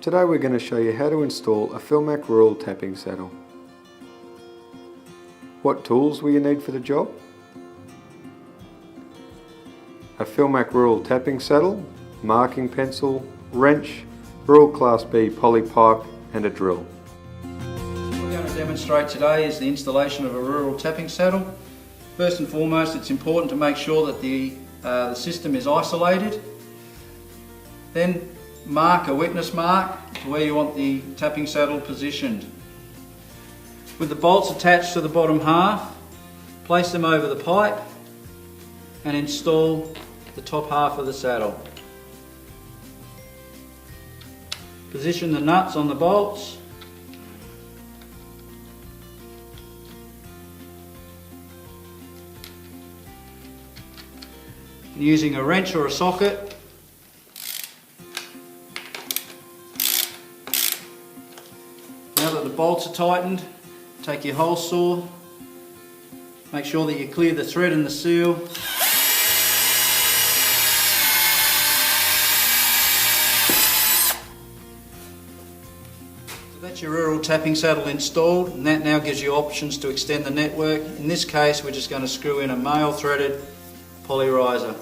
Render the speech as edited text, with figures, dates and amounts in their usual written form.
Today we're going to show you how to install a Philmac rural tapping saddle. What tools will you need for the job? A Philmac rural tapping saddle, marking pencil, wrench, rural class B poly pipe and a drill. What we're going to demonstrate today is the installation of a rural tapping saddle. First and foremost, it's important to make sure that the system is isolated. Then mark a witness mark to where you want the tapping saddle positioned. With the bolts attached to the bottom half, place them over the pipe and install the top half of the saddle. Position the nuts on the bolts. Using a wrench or a socket, now that the bolts are tightened, take your hole saw, make sure that you clear the thread and the seal. So that's your rural tapping saddle installed, and that now gives you options to extend the network. In this case, we're just going to screw in a male threaded poly riser.